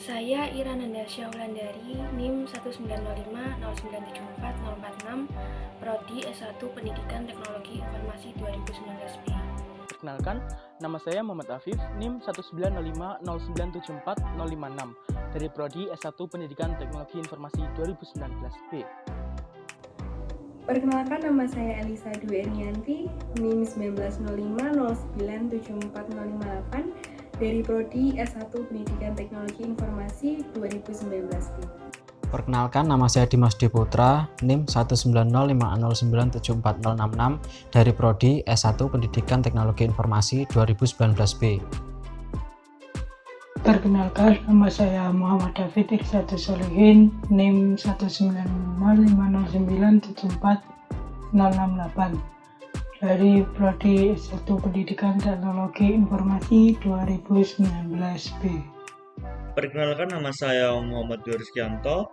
Saya Ira Nandasya Wulandari, NIM 19050974046, Prodi S1 Pendidikan Teknologi Informasi 2019B. Perkenalkan, nama saya Muhammad Afif, NIM 19050974056 dari Prodi S1 Pendidikan Teknologi Informasi 2019B. Perkenalkan, nama saya Elisa Dwi Ernianti, NIM 19050974058 dari Prodi S1 Pendidikan Teknologi Informasi 2019B. Perkenalkan, nama saya Dimas Diputra, NIM 19050974066 dari Prodi S1 Pendidikan Teknologi Informasi 2019B. Perkenalkan, nama saya Muhammad David Irsadu Solihin, NIM 19050974068 dari Prodi S1 Pendidikan Teknologi Informasi 2019B. Perkenalkan, nama saya Muhammad Rizkianto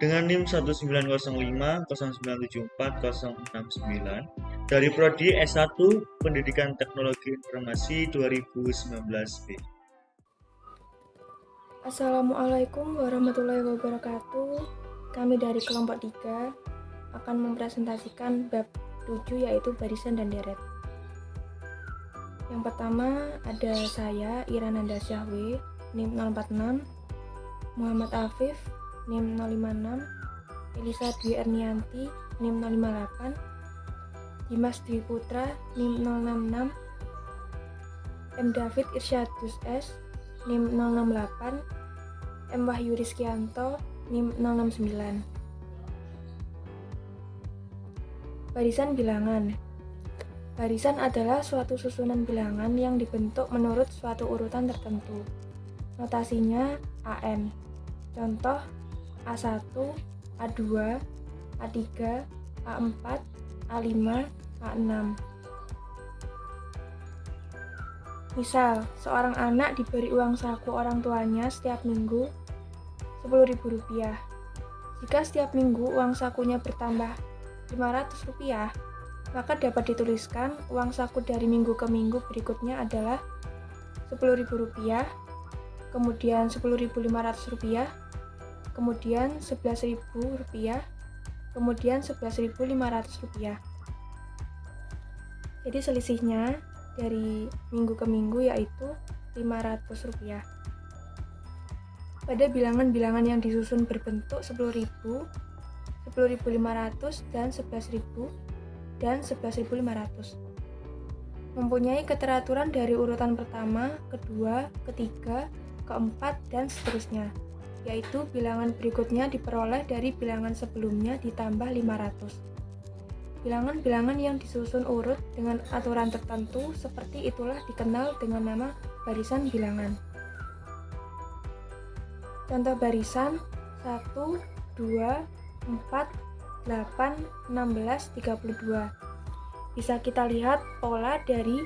dengan NIM 1905009744069 dari Prodi S1 Pendidikan Teknologi Informasi 2019B. Assalamualaikum warahmatullahi wabarakatuh. Kami dari kelompok 3 akan mempresentasikan bab 7 yaitu barisan dan deret. Yang pertama ada saya Ira Nandasya W, NIM 046, Muhammad Afif, NIM 056, Elisa Dwi Ernianti, NIM 058, Dimas Dwi Putra, NIM 066, M. David Irsyadus S, NIM 068, M. Wahyu Rizkianto, NIM 069. Barisan bilangan. Barisan adalah suatu susunan bilangan yang dibentuk menurut suatu urutan tertentu. Notasinya AN. Contoh A1, A2, A3, A4, A5, A6. Misal, seorang anak diberi uang saku orang tuanya setiap minggu Rp10.000. Jika setiap minggu uang sakunya bertambah Rp500, maka dapat dituliskan uang saku dari minggu ke minggu berikutnya adalah Rp10.000, kemudian Rp10.500, kemudian Rp11.000, kemudian Rp11.500. Jadi selisihnya dari minggu ke minggu yaitu Rp500. Pada bilangan-bilangan yang disusun berbentuk 10.000, 10.500 dan 11.000 dan 11.500 mempunyai keteraturan dari urutan pertama, kedua, ketiga, keempat, dan seterusnya, yaitu bilangan berikutnya diperoleh dari bilangan sebelumnya ditambah 500. Bilangan-bilangan yang disusun urut dengan aturan tertentu seperti itulah dikenal dengan nama barisan bilangan. Contoh barisan 1, 2, 4, 8, 16, 32. Bisa kita lihat pola dari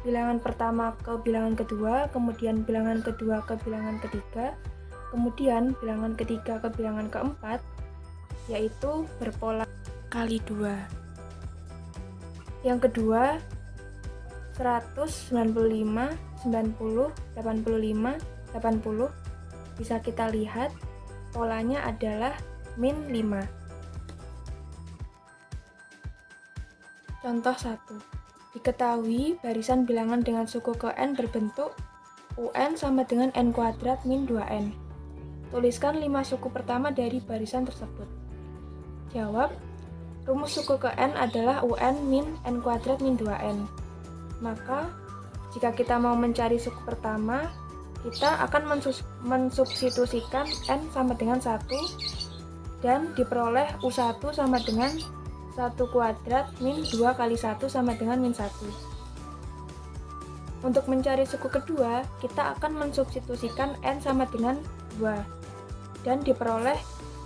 bilangan pertama ke bilangan kedua, kemudian bilangan kedua ke bilangan ketiga, kemudian bilangan ketiga ke bilangan keempat, yaitu berpola kali 2. Yang kedua 195, 90, 85, 80. Bisa kita lihat polanya adalah min 5. Contoh 1. Diketahui barisan bilangan dengan suku ke n berbentuk UN sama dengan n kuadrat min 2n. Tuliskan 5 suku pertama dari barisan tersebut. Jawab, rumus suku ke n adalah UN min n kuadrat min 2n. Maka, jika kita mau mencari suku pertama, kita akan mensubstitusikan n sama dengan 1 dan diperoleh U1 sama dengan 1 kuadrat min 2 kali 1 sama dengan min 1. Untuk mencari suku kedua, kita akan mensubstitusikan n sama dengan 2 dan diperoleh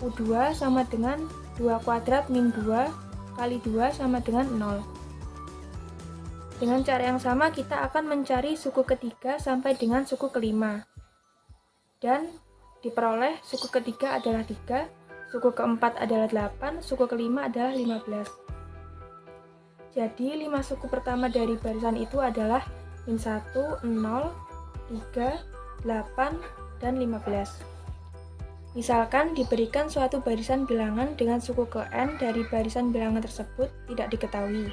U2 sama dengan 2 kuadrat min 2 kali 2 sama dengan 0. Dengan cara yang sama, kita akan mencari suku ketiga sampai dengan suku kelima. Dan diperoleh suku ketiga adalah 3, suku keempat adalah 8, suku kelima adalah 15. Jadi 5 suku pertama dari barisan itu adalah min 1, 0, 3, 8, 8, dan 15. Misalkan diberikan suatu barisan bilangan dengan suku ke n dari barisan bilangan tersebut tidak diketahui.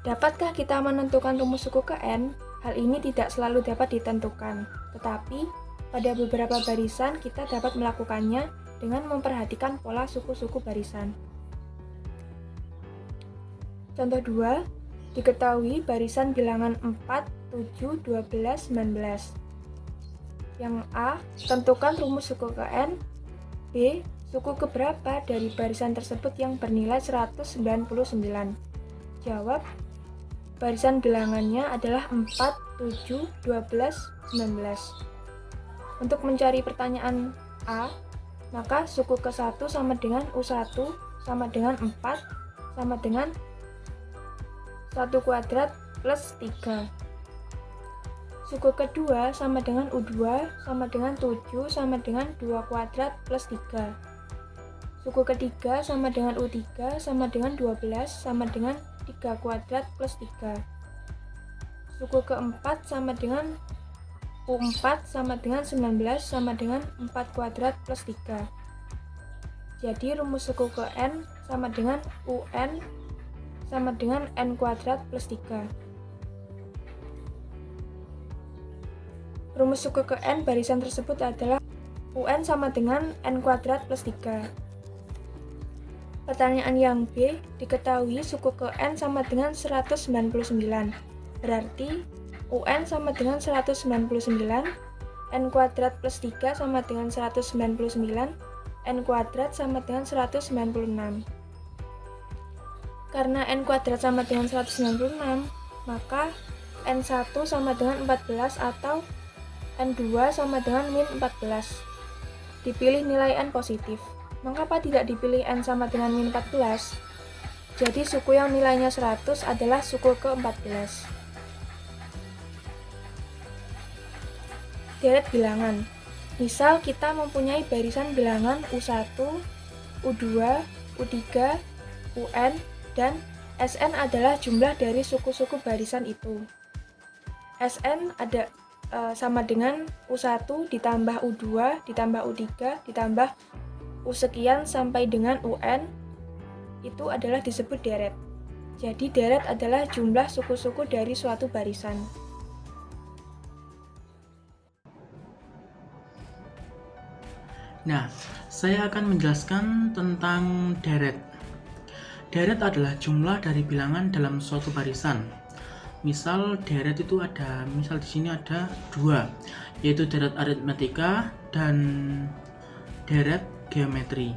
Dapatkah kita menentukan rumus suku ke n? Hal ini tidak selalu dapat ditentukan, tetapi pada beberapa barisan kita dapat melakukannya dengan memperhatikan pola suku-suku barisan. Contoh 2, diketahui barisan bilangan 4, 7, 12, 19. Yang A, tentukan rumus suku ke n. B, suku keberapa dari barisan tersebut yang bernilai 199? Jawab, barisan bilangannya adalah 4, 7, 12, 19. Untuk mencari pertanyaan A, maka suku ke-1 sama dengan U1 sama dengan 4 sama dengan 1 kuadrat plus 3. Suku kedua sama dengan U2 sama dengan 7 sama dengan 2 kuadrat plus 3. Suku ketiga sama dengan U3 sama dengan 12 sama dengan 3 kuadrat plus 3. Suku keempat sama dengan U4 sama dengan 19 sama dengan 4 kuadrat plus 3. Jadi rumus suku ke n sama dengan UN sama dengan n kuadrat plus 3. Rumus suku ke n barisan tersebut adalah UN sama dengan n kuadrat plus 3. Pertanyaan yang B, diketahui suku ke n sama dengan 199. Berarti UN sama dengan 199, n kuadrat plus 3 sama dengan 199, n kuadrat sama dengan 196. Karena n kuadrat sama dengan 196, maka n1 sama dengan 14 atau n2 sama dengan min 14. Dipilih nilai n positif. Mengapa tidak dipilih n sama dengan min 14? Jadi suku yang nilainya 100 adalah suku ke-14. Deret bilangan. Misal kita mempunyai barisan bilangan U1, U2, U3, UN, dan SN adalah jumlah dari suku-suku barisan itu. SN ada sama dengan U1 ditambah U2 ditambah U3 ditambah U sekian sampai dengan UN, itu adalah disebut deret. Jadi deret adalah jumlah suku-suku dari suatu barisan. Nah, saya akan menjelaskan tentang deret. Deret adalah jumlah dari bilangan dalam suatu barisan. Misal deret itu ada, misal di sini ada 2, yaitu deret aritmatika dan deret geometri.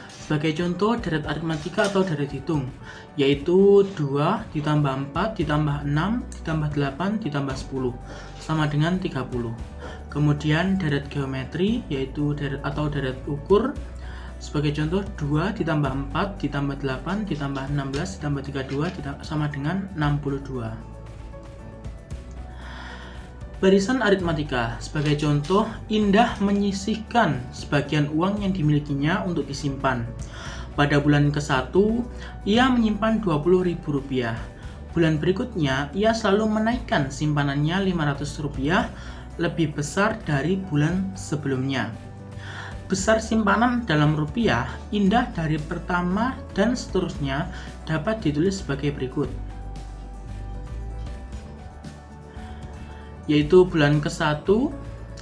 Sebagai contoh, deret aritmatika atau deret hitung, yaitu 2 ditambah 4 ditambah 6 ditambah 8 ditambah 10 sama dengan 30. Kemudian deret geometri yaitu deret atau deret ukur. Sebagai contoh, 2 ditambah 4 ditambah 8 ditambah 16 ditambah 32 sama dengan 62. Barisan aritmatika. Sebagai contoh, Indah menyisihkan sebagian uang yang dimilikinya untuk disimpan. Pada bulan ke-1, ia menyimpan Rp20.000. Bulan berikutnya, ia selalu menaikkan simpanannya Rp500 lebih besar dari bulan sebelumnya. Besar simpanan dalam rupiah, Indah dari pertama dan seterusnya dapat ditulis sebagai berikut. Yaitu bulan ke-1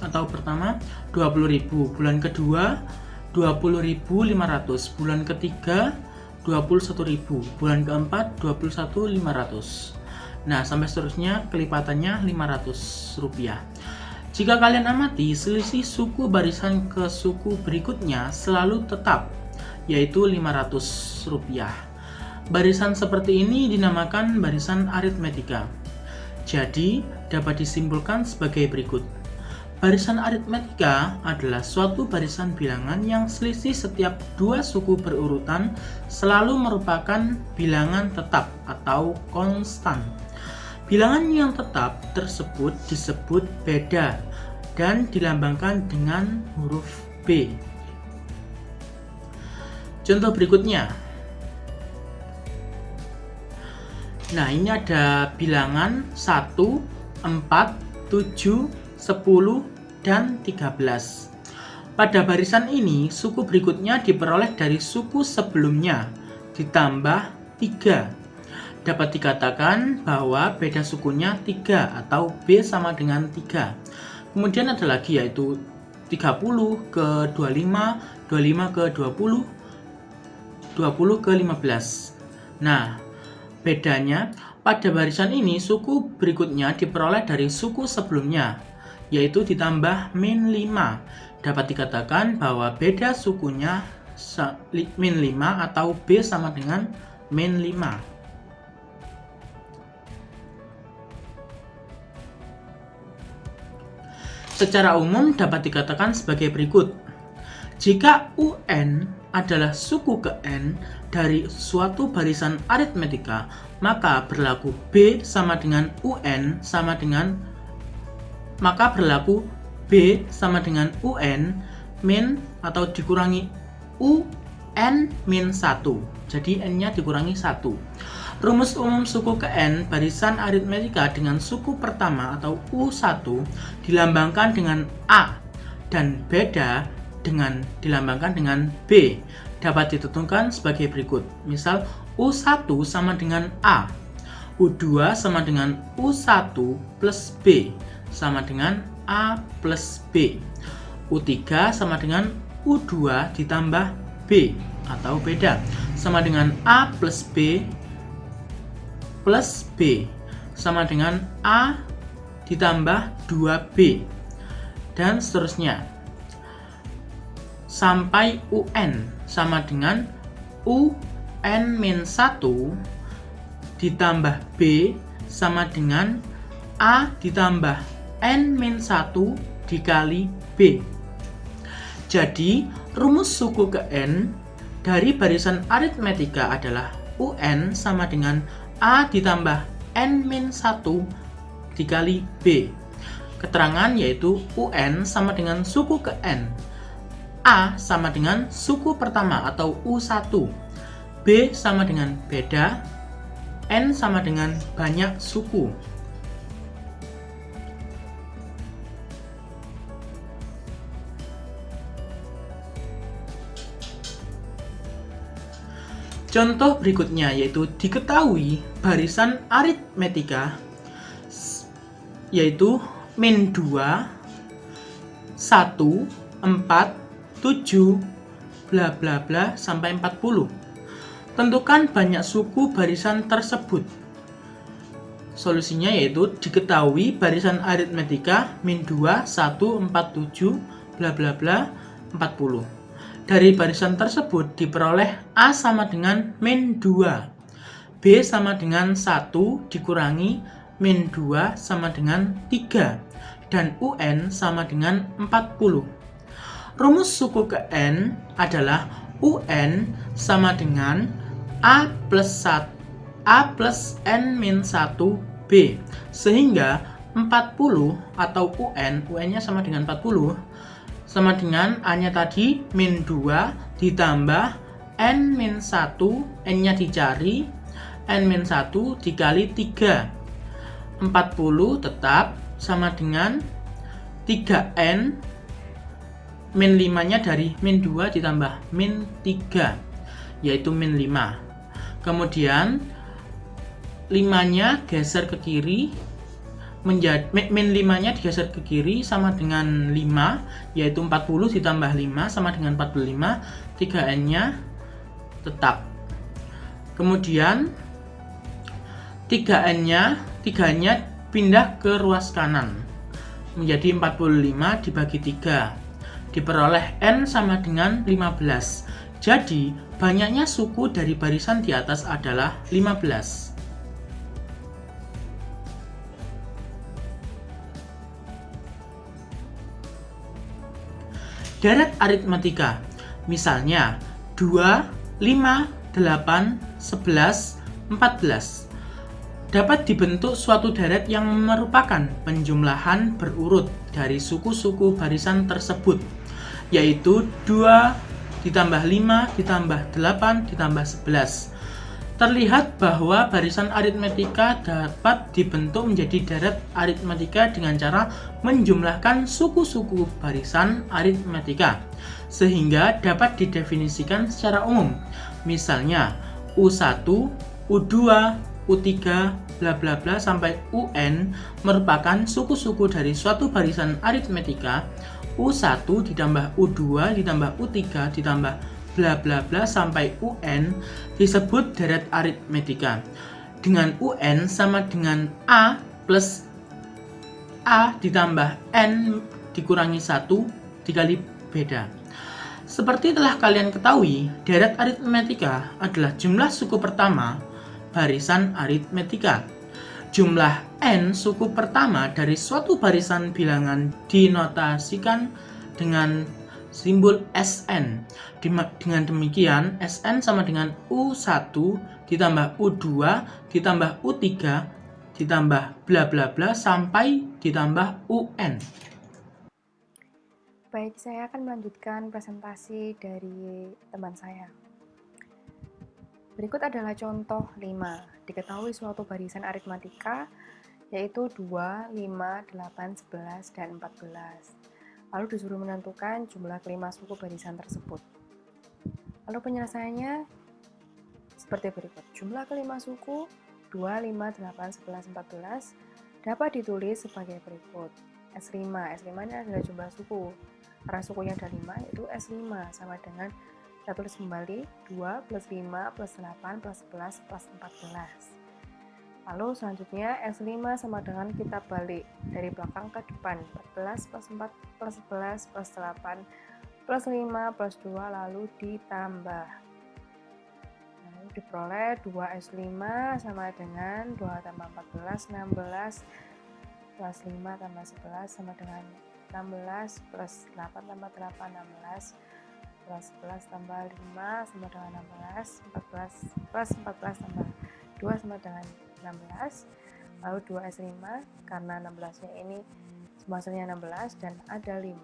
atau pertama 20.000, bulan kedua 20.500, bulan ketiga 21.000, bulan keempat 21.500. Nah, sampai seterusnya kelipatannya Rp500. Jika kalian amati, selisih suku barisan ke suku berikutnya selalu tetap, yaitu Rp500. Barisan seperti ini dinamakan barisan aritmatika. Jadi, dapat disimpulkan sebagai berikut. Barisan aritmatika adalah suatu barisan bilangan yang selisih setiap dua suku berurutan selalu merupakan bilangan tetap atau konstan. Bilangan yang tetap tersebut disebut beda dan dilambangkan dengan huruf B. Contoh berikutnya. Nah, ini ada bilangan 1, 4, 7, 10, dan 13. Pada barisan ini, suku berikutnya diperoleh dari suku sebelumnya, ditambah 3. Dapat dikatakan bahwa beda sukunya 3 atau B sama dengan 3. Kemudian ada lagi yaitu 30 ke 25, 25 ke 20, 20 ke 15. Nah, bedanya pada barisan ini suku berikutnya diperoleh dari suku sebelumnya, yaitu ditambah min 5. Dapat dikatakan bahwa beda sukunya min 5 atau B sama dengan min 5. Secara umum dapat dikatakan sebagai berikut. Jika UN adalah suku ke N dari suatu barisan aritmetika, maka berlaku B sama dengan UN sama dengan UN min atau dikurangi UN min 1. Jadi N-nya dikurangi 1. Rumus umum suku ke N barisan aritmetika dengan suku pertama atau U1 dilambangkan dengan A dan beda dilambangkan dengan B. Dapat ditentukan sebagai berikut. Misal U1 sama dengan A, U2 sama dengan U1 plus B sama dengan A plus B, U3 sama dengan U2 ditambah B atau beda sama dengan A plus B plus B sama dengan A ditambah 2B dan seterusnya sampai UN sama dengan UN-1 ditambah B sama dengan A ditambah N-1 dikali B. Jadi, rumus suku ke N dari barisan aritmetika adalah UN sama dengan A ditambah N-1 dikali B. Keterangan yaitu UN sama dengan suku ke N, A sama dengan suku pertama atau U1, B sama dengan beda, N sama dengan banyak suku. Contoh berikutnya yaitu diketahui barisan aritmetika yaitu min 2, 1, 4, 7, bla bla bla sampai 40. Tentukan banyak suku barisan tersebut. Solusinya yaitu diketahui barisan aritmetika min 2, 1, 4, 7, bla bla bla 40. Dari barisan tersebut diperoleh A sama dengan min 2, B sama dengan 1 dikurangi min 2 sama dengan 3, dan UN sama dengan 40. Rumus suku ke N adalah UN sama dengan A plus N min 1 B, sehingga 40 atau UN-nya sama dengan 40 sama dengan A-nya tadi min 2 ditambah N min 1, N-nya dicari, N min 1 dikali 3. 40 tetap sama dengan 3N min 5-nya dari min 2 ditambah min 3, yaitu min 5. Kemudian 5-nya geser ke kiri, menjadi min 5-nya digeser ke kiri sama dengan 5, yaitu 40 ditambah 5 sama dengan 45, 3N-nya tetap. Kemudian 3N-nya pindah ke ruas kanan menjadi 45 dibagi 3, diperoleh N sama dengan 15. Jadi banyaknya suku dari barisan di atas adalah 15. Deret aritmetika, misalnya 2, 5, 8, 11, 14, dapat dibentuk suatu deret yang merupakan penjumlahan berurut dari suku-suku barisan tersebut, yaitu 2 ditambah 5 ditambah 8 ditambah 11. Terlihat bahwa barisan aritmetika dapat dibentuk menjadi deret aritmetika dengan cara menjumlahkan suku-suku barisan aritmetika, sehingga dapat didefinisikan secara umum. Misalnya, U1, U2, U3, bla bla bla sampai UN merupakan suku-suku dari suatu barisan aritmetika. U1 ditambah U2 ditambah U3 ditambah bla bla bla sampai UN disebut deret aritmetika. Dengan UN sama dengan A plus A ditambah N dikurangi 1 dikali beda. Seperti telah kalian ketahui, deret aritmetika adalah jumlah suku pertama barisan aritmetika. Jumlah N suku pertama dari suatu barisan bilangan dinotasikan dengan simbol Sn. Dengan demikian, Sn sama dengan U1 ditambah U2 ditambah U3 ditambah bla bla bla sampai ditambah UN. Baik, saya akan melanjutkan presentasi dari teman saya. Berikut adalah contoh 5. Diketahui suatu barisan aritmatika yaitu 2, 5, 8, 11, dan 14. Lalu disuruh menentukan jumlah kelima suku barisan tersebut. Lalu penyelesaiannya seperti berikut. Jumlah kelima suku 2, 5, 8, 11, 14 dapat ditulis sebagai berikut. S5. S5 ini adalah jumlah suku. Karena sukunya ada 5, yaitu S5 sama dengan kita tulis kembali 2 plus 5 plus 8 plus 11 plus 14. Lalu selanjutnya S5 sama dengan kita balik dari belakang ke depan 14 plus 4 plus 11 plus 8 plus 5 plus 2 lalu ditambah. Lalu diperoleh 2S5 sama dengan 2 tambah 14 16 plus 5 tambah 11 sama dengan 16 plus 8 tambah 8 16 plus 11 tambah 5 sama dengan 16 14 plus 14 tambah 2 sama dengan 16, lalu 2S5 karena 16 nya ini hasilnya 16 dan ada 5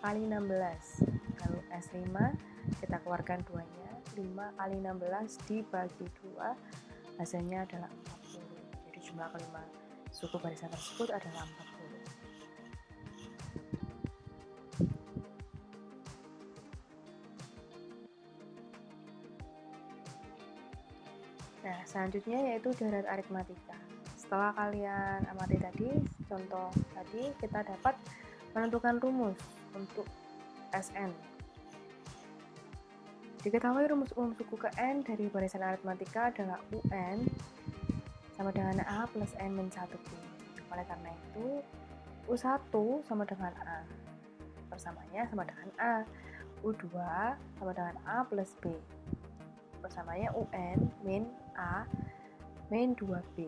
kali 16, lalu S5 kita keluarkan 2 nya 5 kali 16 dibagi 2 hasilnya adalah 40. Jadi jumlah kelima suku barisan tersebut adalah 40. Nah, selanjutnya yaitu deret aritmatika. Setelah kalian amati tadi, contoh tadi, kita dapat menentukan rumus untuk Sn. Diketahui rumus umum suku ke N dari barisan aritmatika adalah UN sama dengan A plus N min 1B. Oleh karena itu, U1 sama dengan A. Persamanya sama dengan A. U2 sama dengan A plus B. Persamanya UN min A min 2B.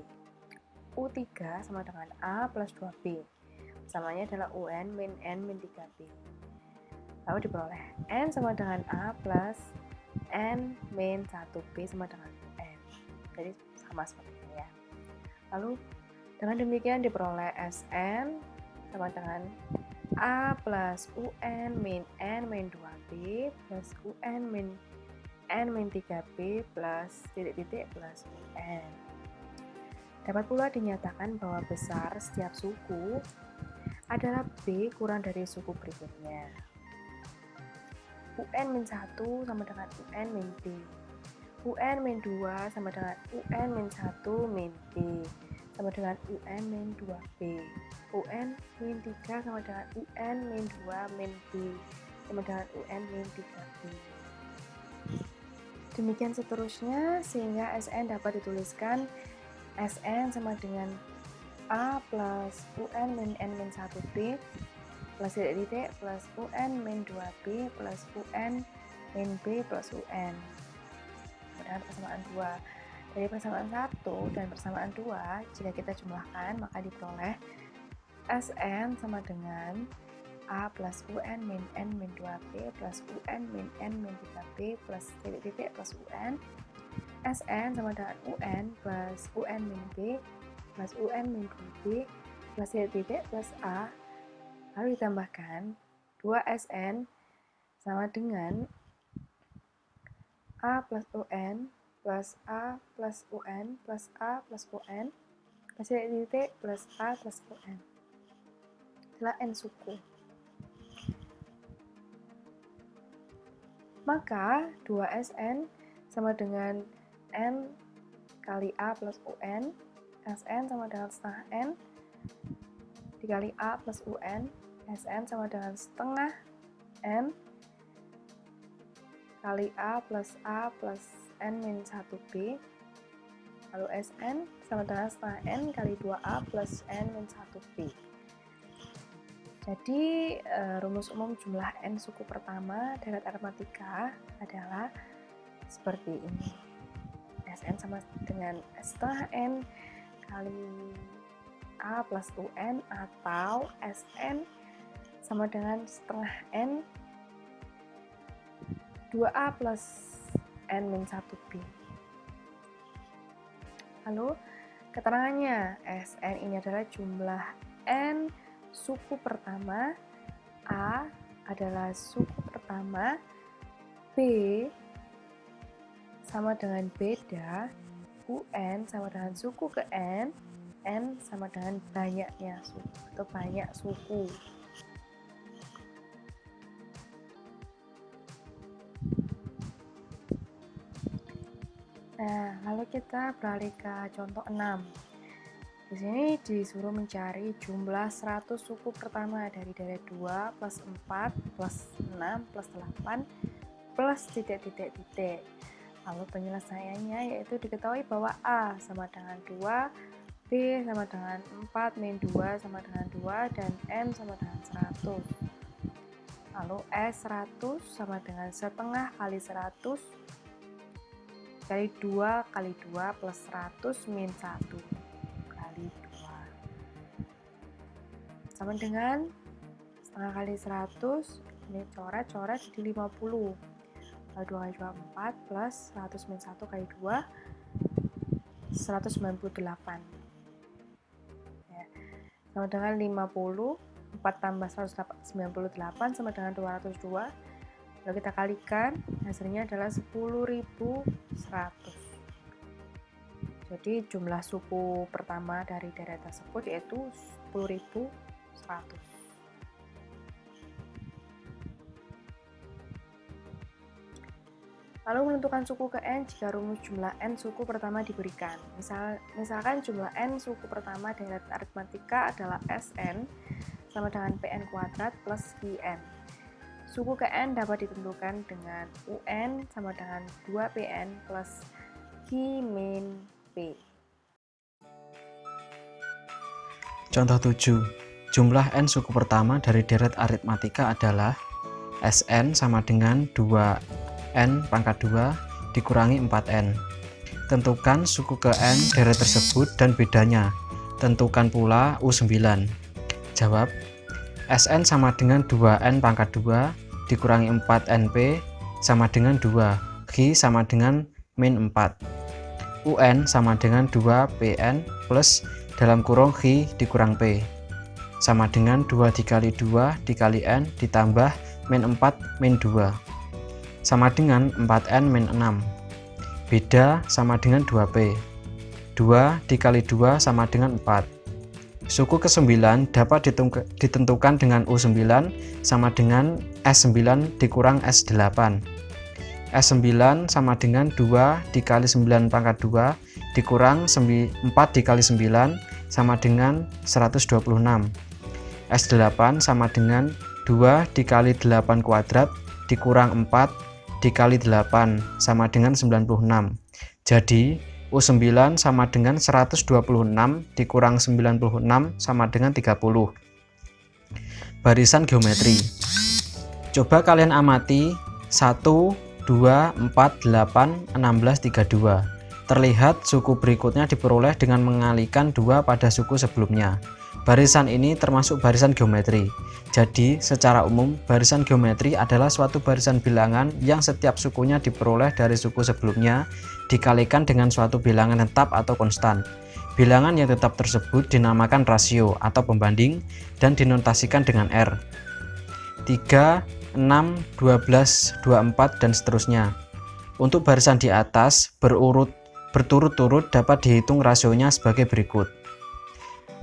U3 sama dengan A plus 2B. Persamanya adalah UN min N min 3B. Lalu diperoleh N sama dengan A plus N min 1B sama dengan UN. Jadi sama seperti ini ya. Lalu dengan demikian diperoleh Sn sama dengan A plus UN min N min 2B plus UN min N min 3B plus titik-titik plus UN. Dapat pula dinyatakan bahwa besar setiap suku adalah B kurang dari suku berikutnya. UN min 1 sama dengan UN min B. UN min 2 sama dengan UN min 1 min B sama dengan UN min 2B. UN min 3 sama dengan UN min 2 min B sama dengan UN min 3B. Demikian seterusnya sehingga Sn dapat dituliskan Sn sama dengan A plus UN min N min 1B plus titik plus UN min 2B plus UN min B plus UN. Kemudian persamaan 2. Dari persamaan 1 dan persamaan 2, jika kita jumlahkan maka diperoleh Sn sama dengan A plus UN min N min 2B plus UN min N min 3B plus titik-titik plus UN. Sn sama dengan UN plus UN min B plus UN min 2B plus titik-titik plus A. Lalu ditambahkan 2Sn sama dengan A plus UN plus A plus UN plus A plus UN plus titik plus A plus UN adalah N suku. Maka 2SN sama dengan N kali A plus UN, SN sama dengan setengah N dikali A plus UN, SN sama dengan setengah N kali A plus N min 1B, lalu SN sama dengan setengah N kali 2A plus N min 1B. Jadi rumus umum jumlah N suku pertama deret aritmatika adalah seperti ini. SN sama dengan setengah N kali A plus UN atau SN sama dengan setengah N 2A plus N min 1B. Lalu keterangannya, SN ini adalah jumlah N suku pertama, A adalah suku pertama, B sama dengan beda, UN sama dengan suku ke N sama dengan banyaknya suku atau banyak suku. Nah, lalu kita beralih ke contoh 6. Di sini disuruh mencari jumlah 100 suku pertama dari deret 2 plus 4 plus 6 plus 8 plus titik-titik-titik. Lalu penyelesaiannya yaitu diketahui bahwa A sama dengan 2, B sama dengan 4 min 2 sama dengan 2, dan N sama dengan 100. Lalu S 100 sama dengan setengah kali 100 kali 2 kali 2 plus 100 min 1 kali 2 sama dengan setengah kali 100, ini coret jadi 50, lalu 2 kali 2 4 plus 100 min 1 kali 2 198 ya. Sama dengan 50, 4 tambah 198 sama dengan 202. Lalu kita kalikan, hasilnya adalah 10.100. Jadi jumlah suku pertama dari deret tersebut yaitu 10.100. Lalu menentukan suku ke N jika rumus jumlah N suku pertama diberikan. Misalkan jumlah N suku pertama deret aritmatika adalah Sn sama dengan Pn kuadrat plus Qn. Suku ke N dapat ditentukan dengan UN sama dengan 2Pn plus Q min P. Contoh 7. Jumlah N suku pertama dari deret aritmatika adalah Sn sama dengan 2N pangkat 2 dikurangi 4N. Tentukan suku ke N deret tersebut dan bedanya. Tentukan pula U9. Jawab, Sn sama dengan 2N pangkat 2 dikurangi 4NP sama dengan 2, Q sama dengan min 4, UN sama dengan 2PN plus dalam kurung Q dikurang P sama dengan 2 dikali 2 dikali N ditambah min 4 min 2 sama dengan 4N min 6, beda sama dengan 2P, 2 dikali 2 sama dengan 4. Suku ke-9 dapat ditentukan dengan U9 sama dengan S9 dikurang S8. S9 sama dengan 2 dikali 9 pangkat 2 dikurang 4 dikali 9 sama dengan 126. S8 sama dengan 2 dikali 8 kuadrat dikurang 4 dikali 8 sama dengan 96. Jadi U9 sama dengan 126 dikurang 96 sama dengan 30. Barisan geometri. Coba kalian amati 1, 2, 4, 8, 16, 32. Terlihat suku berikutnya diperoleh dengan mengalihkan 2 pada suku sebelumnya. Barisan ini termasuk barisan geometri. Jadi, secara umum, barisan geometri adalah suatu barisan bilangan yang setiap sukunya diperoleh dari suku sebelumnya dikalikan dengan suatu bilangan tetap atau konstan. Bilangan yang tetap tersebut dinamakan rasio atau pembanding dan dinotasikan dengan R. 3, 6, 12, 24, dan seterusnya. Untuk barisan di atas berturut-turut dapat dihitung rasionya sebagai berikut.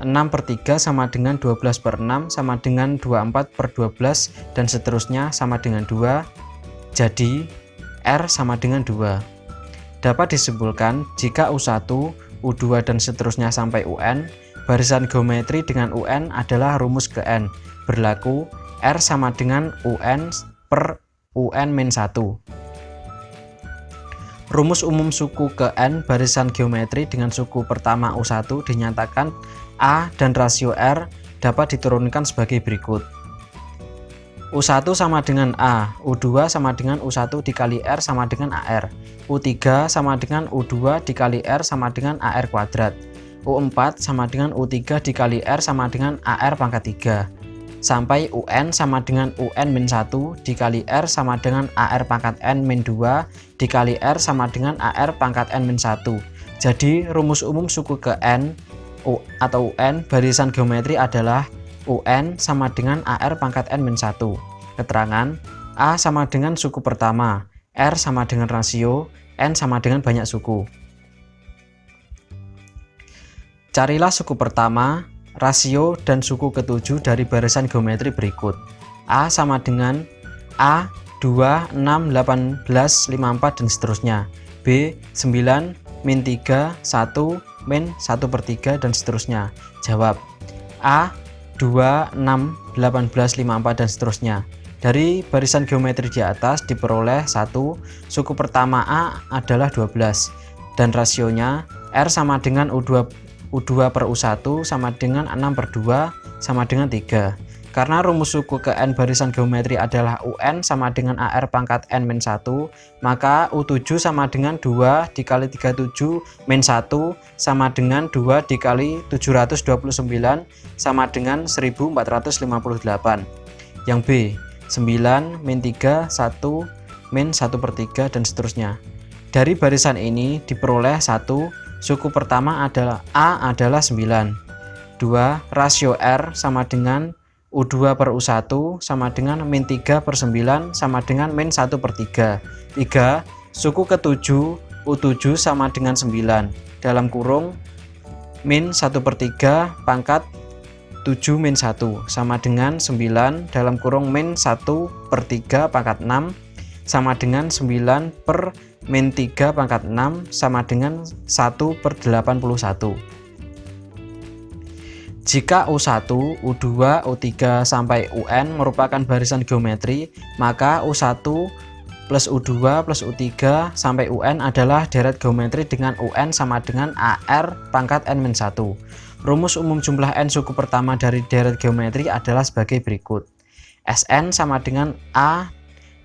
6/3 sama dengan 12/6 sama dengan 24/12 dan seterusnya sama dengan 2. Jadi R sama dengan 2. Dapat disimpulkan jika U1, U2 dan seterusnya sampai UN, barisan geometri dengan UN adalah rumus ke N. Berlaku R sama dengan UN per UN-1. Rumus umum suku ke N barisan geometri dengan suku pertama U1 dinyatakan A dan rasio R dapat diturunkan sebagai berikut. U1 sama dengan A, U2 sama dengan U1 dikali R sama dengan AR, U3 sama dengan U2 dikali R sama dengan AR kuadrat, U4 sama dengan U3 dikali R sama dengan AR pangkat 3, sampai UN sama dengan UN-1 dikali R sama dengan AR pangkat N-2 dikali R sama dengan AR pangkat N-1. Jadi rumus umum suku ke N atau UN barisan geometri adalah UN sama dengan AR pangkat N-1. Keterangan A sama dengan suku pertama, R sama dengan rasio, N sama dengan banyak suku. Carilah suku pertama, rasio, dan suku ketujuh dari barisan geometri berikut. A sama dengan A, 2, 6, 18, 54 dan seterusnya. B, 9, min 3, 1, min 1/3 dan seterusnya. Jawab A, 2, 6, 18, 54 dan seterusnya. Dari barisan geometri di atas diperoleh 1, suku pertama A adalah 12 dan rasionya R sama dengan U2 per U1 sama dengan 6/2 sama dengan 3. Karena rumus suku ke N barisan geometri adalah UN sama dengan AR pangkat N-1, maka U7 sama dengan 2 dikali 37 min 1 sama dengan 2 dikali 729 sama dengan 1458. Yang B, 9 min 3, 1 min 1/3 dan seterusnya. Dari barisan ini diperoleh 1, suku pertama adalah A adalah 9. 2, rasio R sama dengan U2 per U1 sama dengan min 3/9 sama dengan min 1/3. 3, suku ketujuh U7 sama dengan 9 dalam kurung min 1/3 pangkat 7 min 1 sama dengan 9 dalam kurung min 1/3 pangkat 6 sama dengan 9 per min 3 pangkat 6 sama dengan 1/81. Jika U1, U2, U3 sampai UN merupakan barisan geometri, maka U1 plus U2 plus U3 sampai UN adalah deret geometri dengan UN sama dengan AR pangkat N-1. Rumus umum jumlah N suku pertama dari deret geometri adalah sebagai berikut. Sn sama dengan A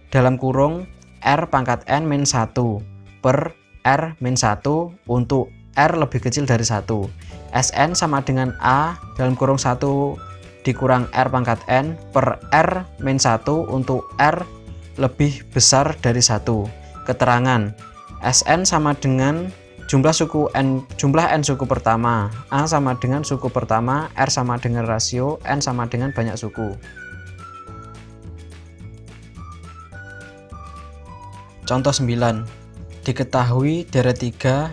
dalam kurung R pangkat N-1 per R-1 untuk R lebih kecil dari 1. Sn sama dengan A dalam kurung 1 dikurang R pangkat N per R-1 untuk R lebih besar dari 1. Keterangan Sn sama dengan jumlah N suku pertama, A sama dengan suku pertama, R sama dengan rasio, N sama dengan banyak suku. Contoh 9. Diketahui deret 3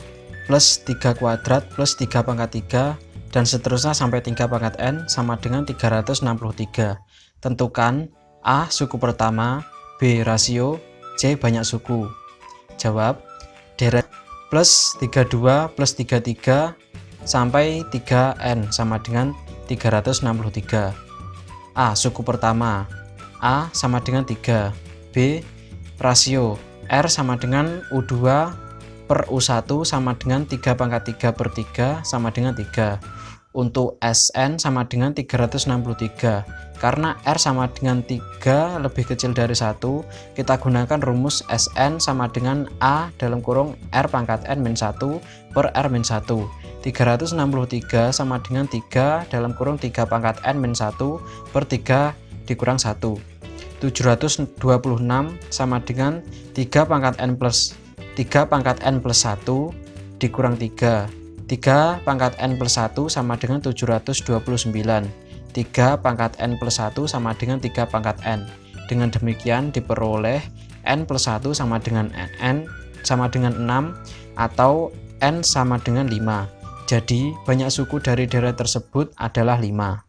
plus 3 kuadrat plus 3 pangkat 3 dan seterusnya sampai 3 pangkat N sama dengan 363. Tentukan A suku pertama, B rasio, C banyak suku. Jawab deret plus 32 plus 33 sampai 3N sama dengan 363. A suku pertama, A sama dengan 3, B rasio, R sama dengan U2 per U1 sama dengan 3 pangkat 3/3 sama dengan 3. Untuk Sn sama dengan 363. Karena R sama dengan 3 lebih kecil dari 1, kita gunakan rumus Sn sama dengan A dalam kurung R pangkat N-1 per R-1. 363 sama dengan 3 dalam kurung 3 pangkat N-1 per 3 dikurang 1. 726 sama dengan 3 pangkat N plus 1 dikurang 3. 3 pangkat N plus 1 sama dengan 729. 3 pangkat N plus 1 sama dengan 3 pangkat N. Dengan demikian diperoleh N plus 1 sama dengan N sama dengan 6 atau N sama dengan 5. Jadi banyak suku dari deret tersebut adalah 5.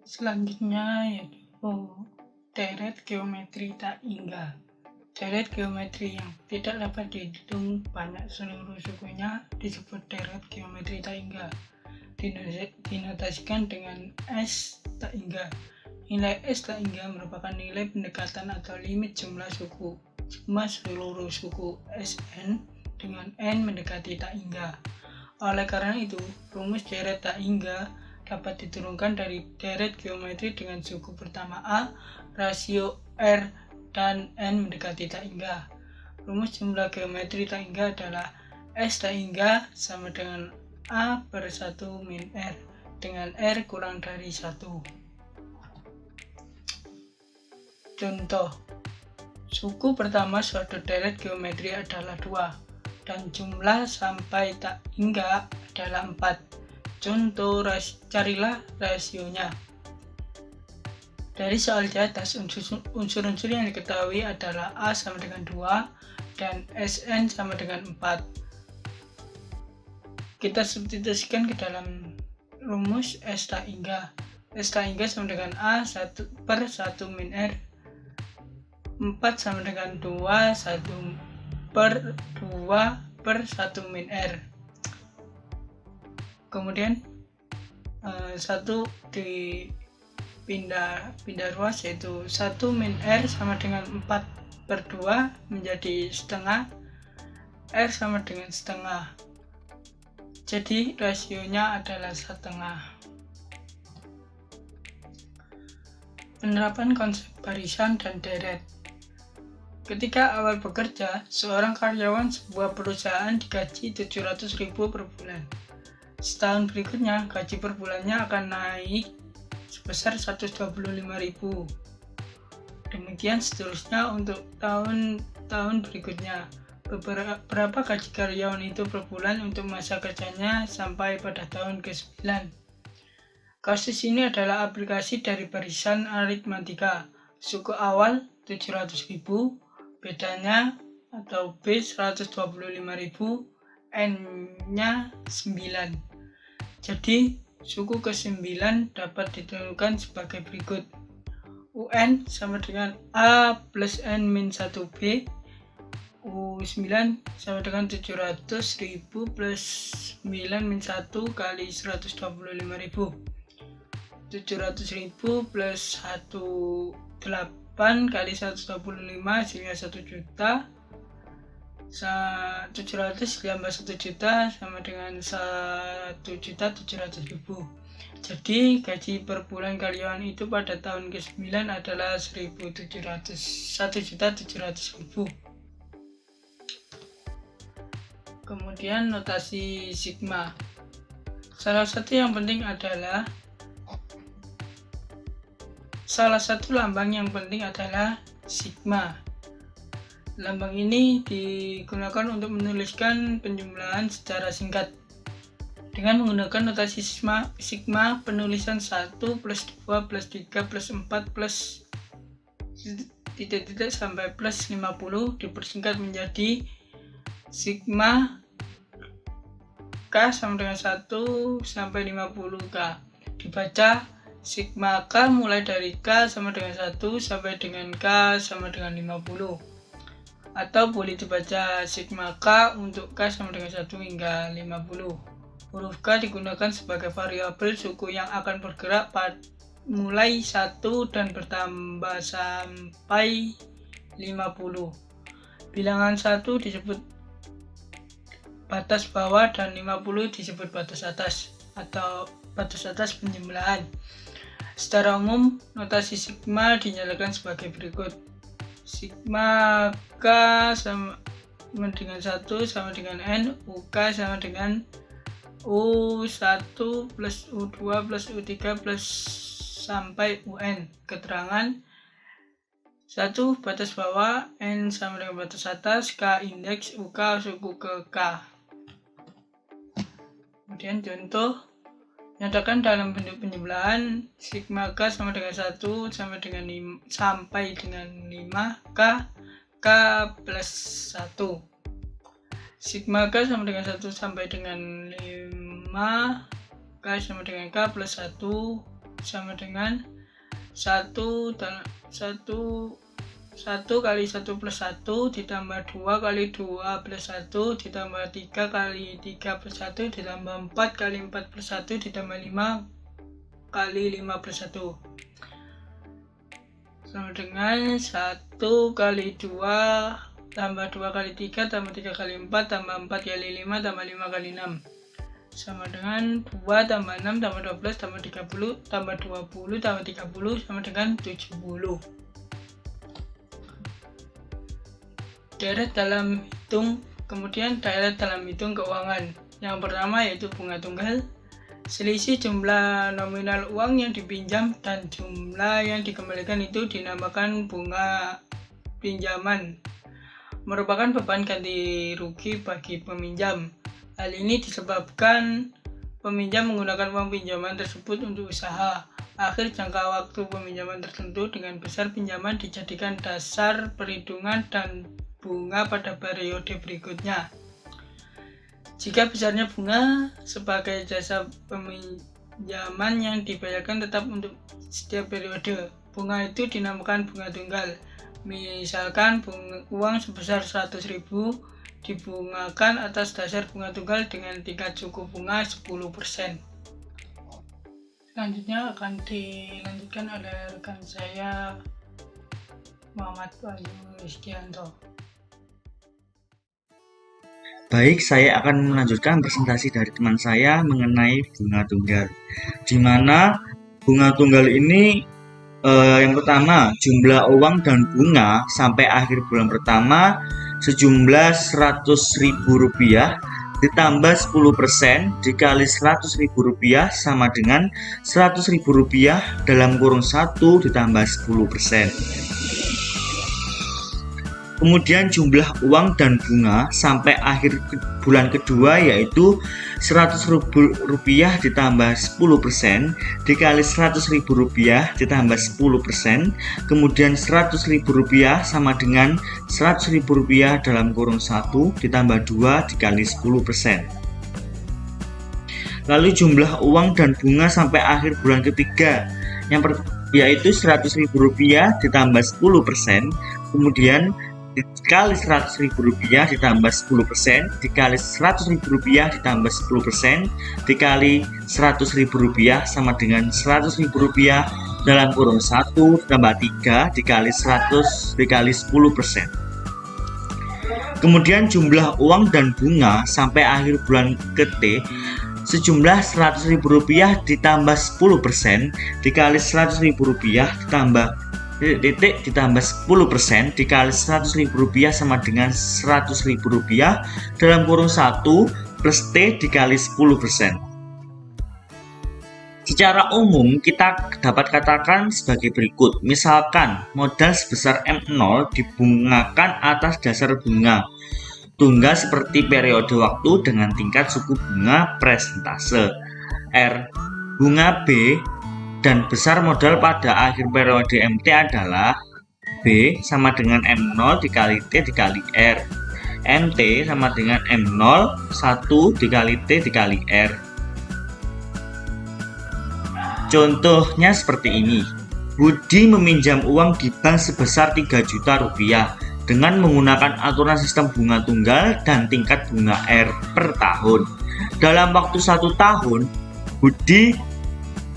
Selanjutnya yaitu deret geometri tak hingga. Deret geometri yang tidak dapat dihitung banyak seluruh sukunya disebut deret geometri tak hingga. Dinotasikan dengan S tak hingga. Nilai S tak hingga merupakan nilai pendekatan atau limit jumlah seluruh suku Sn dengan N mendekati tak hingga. Oleh karena itu, rumus deret tak hingga dapat diturunkan dari deret geometri dengan suku pertama A, rasio R dan N mendekati tak hingga. Rumus jumlah geometri tak hingga adalah S tak hingga sama dengan A per 1 min R dengan R kurang dari 1. Contoh, suku pertama suatu deret geometri adalah 2 dan jumlah sampai tak hingga adalah 4. Contoh, carilah rasionya. Dari soal di atas, unsur-unsur yang diketahui adalah A sama dengan 2 dan Sn sama dengan 4. Kita substitusikan ke dalam rumus S tak hingga. S tak hingga sama dengan A 1 per 1 min R. 4 sama dengan 2 1 per 2 per 1 min R. Kemudian 1 pindah ruas, yaitu 1 min R sama dengan 4 per 2 menjadi setengah, R sama dengan setengah. Jadi rasionya adalah setengah. Penerapan konsep barisan dan deret. Ketika awal bekerja, seorang karyawan sebuah perusahaan digaji 700.000 per bulan. Setahun berikutnya, gaji per bulannya akan naik sebesar 125.000. Demikian seterusnya untuk tahun-tahun berikutnya. Berapa gaji karyawan itu per bulan untuk masa kerjanya sampai pada tahun ke-9. Kasus ini adalah aplikasi dari barisan aritmatika. Suku awal 700.000, bedanya atau B 125.000, N-nya 9. Jadi, suku ke-9 dapat ditentukan sebagai berikut. UN sama dengan A plus N min 1B. U9 sama dengan 700.000 plus 9 min 1 kali 125.000. 700.000 plus 8 kali 125 sehingga 1 juta. 700 ditambah 1 juta sama dengan 1.700.000. Jadi gaji per bulan karyawan itu pada tahun ke-9 adalah 1.700.000. Kemudian notasi sigma. Salah satu lambang yang penting adalah sigma. Lambang ini digunakan untuk menuliskan penjumlahan secara singkat. Dengan menggunakan notasi sigma, penulisan 1 plus 2 plus 3 plus 4 plus titik-titik sampai plus 50 dipersingkat menjadi sigma K sama dengan 1 sampai 50K. Dibaca sigma K mulai dari K sama dengan 1 sampai dengan K sama dengan 50. Atau boleh dibaca sigma K untuk K sama dengan 1 hingga 50. Huruf K digunakan sebagai variabel suku yang akan bergerak mulai 1 dan bertambah sampai 50. Bilangan 1 disebut batas bawah dan 50 disebut batas atas atau batas atas penjumlahan. Secara umum, notasi sigma dinyatakan sebagai berikut. Sigma K sama dengan 1 sama dengan N, UK sama dengan U1 plus U2 plus U3 plus sampai UN. Keterangan 1 batas bawah, N sama dengan batas atas, K indeks, UK suku ke K. Kemudian contoh, Nyatakan dalam bentuk penjumlahan sigma K sama dengan 1 sampai dengan 5 K plus 1. Sigma K sama dengan 1 sampai dengan 5 K sama dengan K plus 1 sama dengan 1 kali 1 plus 1 ditambah 2 kali 2 plus 1 ditambah 3 kali 3 plus 1 ditambah 4 kali 4 plus 1 ditambah 5 kali 5 plus 1 sama dengan 1 kali 2 tambah 2 kali 3 tambah 3 kali 4 tambah 4 kali 5 tambah 5 kali 6 sama dengan 2 tambah 6 tambah 12 tambah 30 tambah 20 tambah 30 sama dengan 70. Deret dalam hitung, kemudian deret dalam hitung keuangan. Yang pertama yaitu bunga tunggal, selisih jumlah nominal uang yang dipinjam dan jumlah yang dikembalikan itu dinamakan bunga pinjaman, merupakan beban ganti rugi bagi peminjam. Hal ini disebabkan peminjam menggunakan uang pinjaman tersebut untuk usaha. Akhir jangka waktu peminjaman tertentu dengan besar pinjaman dijadikan dasar perhitungan dan bunga pada periode berikutnya. Jika besarnya bunga sebagai jasa peminjaman yang dibayarkan tetap untuk setiap periode, bunga itu dinamakan bunga tunggal. Misalkan uang sebesar 100.000 dibungakan atas dasar bunga tunggal dengan tingkat suku bunga 10%. Selanjutnya akan dilanjutkan oleh rekan saya Muhammad Wahyu Rizkianto. Baik, saya akan melanjutkan presentasi dari teman saya mengenai bunga tunggal. Di mana bunga tunggal ini yang pertama, jumlah uang dan bunga sampai akhir bulan pertama sejumlah Rp100.000 ditambah 10% dikali Rp100.000 sama dengan Rp100.000 dalam kurung 1 ditambah 10%. Kemudian jumlah uang dan bunga sampai akhir bulan kedua yaitu Rp100.000 ditambah 10% dikali Rp100.000 ditambah 10%. Kemudian Rp100.000 sama dengan Rp100.000 dalam kurung 1 ditambah 2 dikali 10%. Lalu jumlah uang dan bunga sampai akhir bulan ketiga yaitu Rp100.000 ditambah 10%. Kemudian dikali Rp100.000 ditambah 10% dikali Rp100.000 ditambah 10% dikali Rp100.000 sama dengan Rp100.000 dalam kurung 1 tambah 3 dikali 100 dikali 10%. Kemudian jumlah uang dan bunga sampai akhir bulan ke-T sejumlah Rp100.000 ditambah 10% dikali Rp100.000 ditambah 10% dikali Rp100.000 sama dengan Rp100.000 dalam kurung 1 plus T dikali 10%. Secara umum kita dapat katakan sebagai berikut. Misalkan modal sebesar M0 dibungakan atas dasar bunga tunggal seperti periode waktu dengan tingkat suku bunga presentase R. Bunga B dan besar modal pada akhir periode MT adalah B sama dengan M0 dikali T dikali R. MT sama dengan M0 1 dikali T dikali R. Contohnya seperti ini. Budi meminjam uang di bank sebesar Rp3 juta dengan menggunakan aturan sistem bunga tunggal dan tingkat bunga R per tahun. Dalam waktu 1 tahun, Budi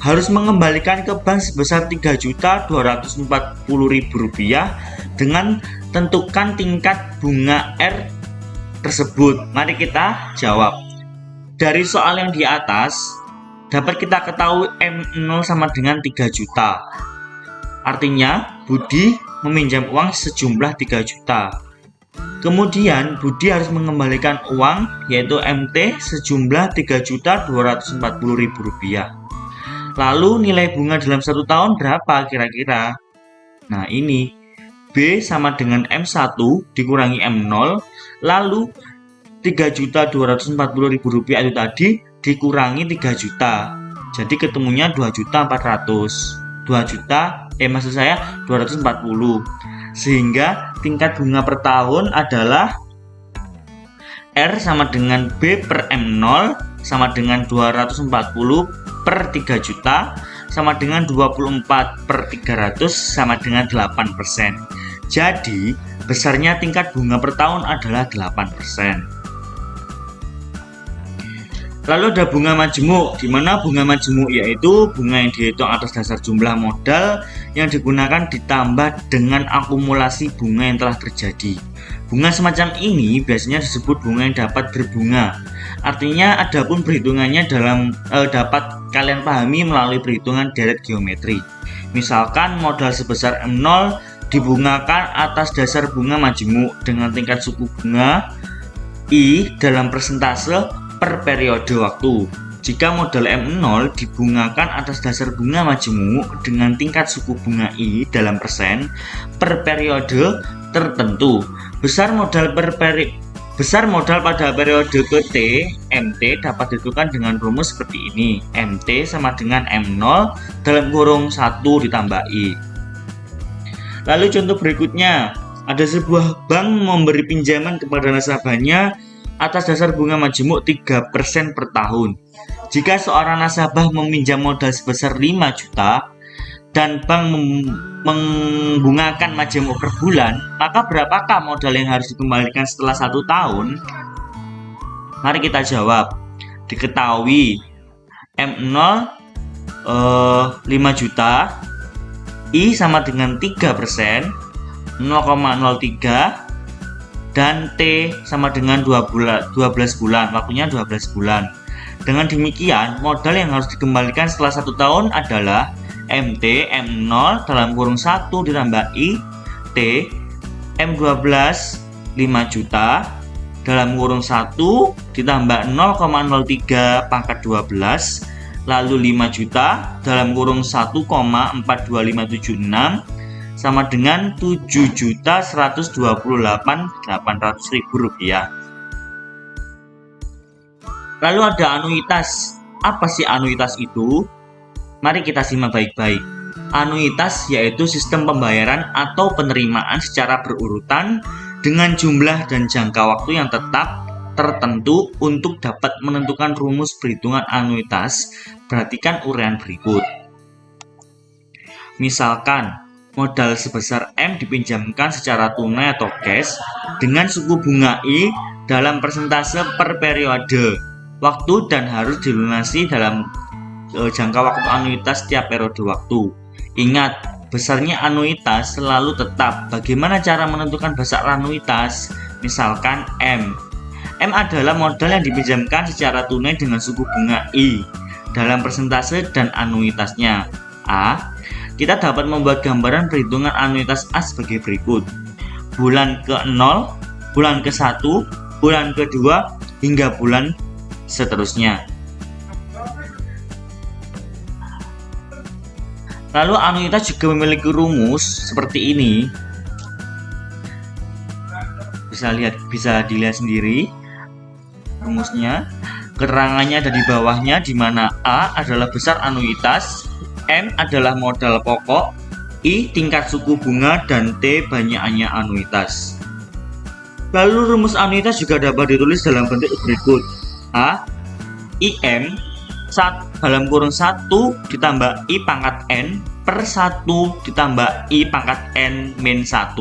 harus mengembalikan ke bank sebesar Rp3.240.000 dengan tentukan tingkat bunga R tersebut. Mari kita jawab. Dari soal yang di atas dapat kita ketahui M0 sama dengan 3 juta. Artinya Budi meminjam uang sejumlah 3 juta. Kemudian Budi harus mengembalikan uang yaitu MT sejumlah Rp3.240.000. Lalu nilai bunga dalam 1 tahun berapa kira-kira? Nah ini B sama dengan M1 dikurangi M0, lalu Rp3.240.000 itu tadi dikurangi 3 juta. Jadi ketemunya 240. Sehingga tingkat bunga per tahun adalah R sama dengan B per M0 sama dengan 240 per 3 juta sama dengan 24 per 300 sama dengan 8%. Jadi besarnya tingkat bunga per tahun adalah 8%. Lalu ada bunga majemuk, di mana bunga majemuk yaitu bunga yang dihitung atas dasar jumlah modal yang digunakan ditambah dengan akumulasi bunga yang telah terjadi. Bunga semacam ini biasanya disebut bunga yang dapat berbunga. Artinya adapun perhitungannya dapat kalian pahami melalui perhitungan deret geometri. Misalkan modal sebesar M0 dibungakan atas dasar bunga majemuk dengan tingkat suku bunga I dalam persentase per periode waktu. Jika modal M0 dibungakan atas dasar bunga majemuk dengan tingkat suku bunga I dalam persen per periode tertentu. Besar modal pada periode ke T, MT dapat ditentukan dengan rumus seperti ini. MT sama dengan M0 dalam kurung 1 ditambah I. Lalu contoh berikutnya, ada sebuah bank memberi pinjaman kepada nasabahnya atas dasar bunga majemuk 3% per tahun. Jika seorang nasabah meminjam modal sebesar 5 juta dan bank membungakan majemuk per bulan, maka berapakah modal yang harus dikembalikan setelah 1 tahun? Mari kita jawab. Diketahui M0 5 juta, I sama dengan 3%, 0,03, dan T sama dengan 12 bulan, waktunya 12 bulan. Dengan demikian, modal yang harus dikembalikan setelah 1 tahun adalah MT M0 dalam kurung 1 ditambah I T M12 5 juta dalam kurung 1 ditambah 0,03 pangkat 12 lalu 5 juta dalam kurung 1,42576 sama dengan 7.128.800.000 rupiah. Lalu ada anuitas. Apa sih anuitas itu? Mari kita simak baik-baik. Anuitas yaitu sistem pembayaran atau penerimaan secara berurutan dengan jumlah dan jangka waktu yang tetap tertentu. Untuk dapat menentukan rumus perhitungan anuitas, perhatikan uraian berikut. Misalkan modal sebesar M dipinjamkan secara tunai atau cash dengan suku bunga I dalam persentase per periode waktu dan harus dilunasi dalam jangka waktu anuitas setiap periode waktu. Ingat, besarnya anuitas selalu tetap. Bagaimana cara menentukan besar anuitas? Misalkan M adalah modal yang dipinjamkan secara tunai dengan suku bunga I dalam persentase dan anuitasnya A. Kita dapat membuat gambaran perhitungan anuitas A sebagai berikut. Bulan ke-0, bulan ke-1, bulan ke-2, hingga bulan seterusnya. Lalu anuitas juga memiliki rumus seperti ini. Bisa dilihat sendiri rumusnya. Keterangannya ada di bawahnya, di mana A adalah besar anuitas, M adalah modal pokok, I tingkat suku bunga, dan T banyaknya anuitas. Lalu rumus anuitas juga dapat ditulis dalam bentuk berikut. A. IM dalam kurung 1 ditambah I pangkat N per 1 ditambah I pangkat N min 1.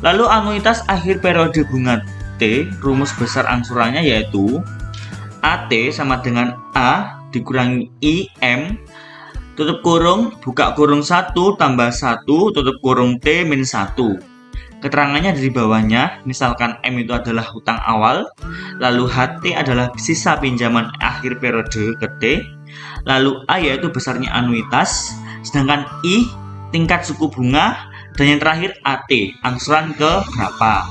Lalu anuitas akhir periode bunga T, rumus besar angsurannya yaitu AT sama dengan A dikurangi IM tutup kurung buka kurung 1 tambah 1 tutup kurung T min 1. Keterangannya dari bawahnya. Misalkan M itu adalah hutang awal, lalu HT adalah sisa pinjaman akhir periode ke T, lalu A yaitu besarnya anuitas, sedangkan I tingkat suku bunga, dan yang terakhir AT angsuran ke berapa.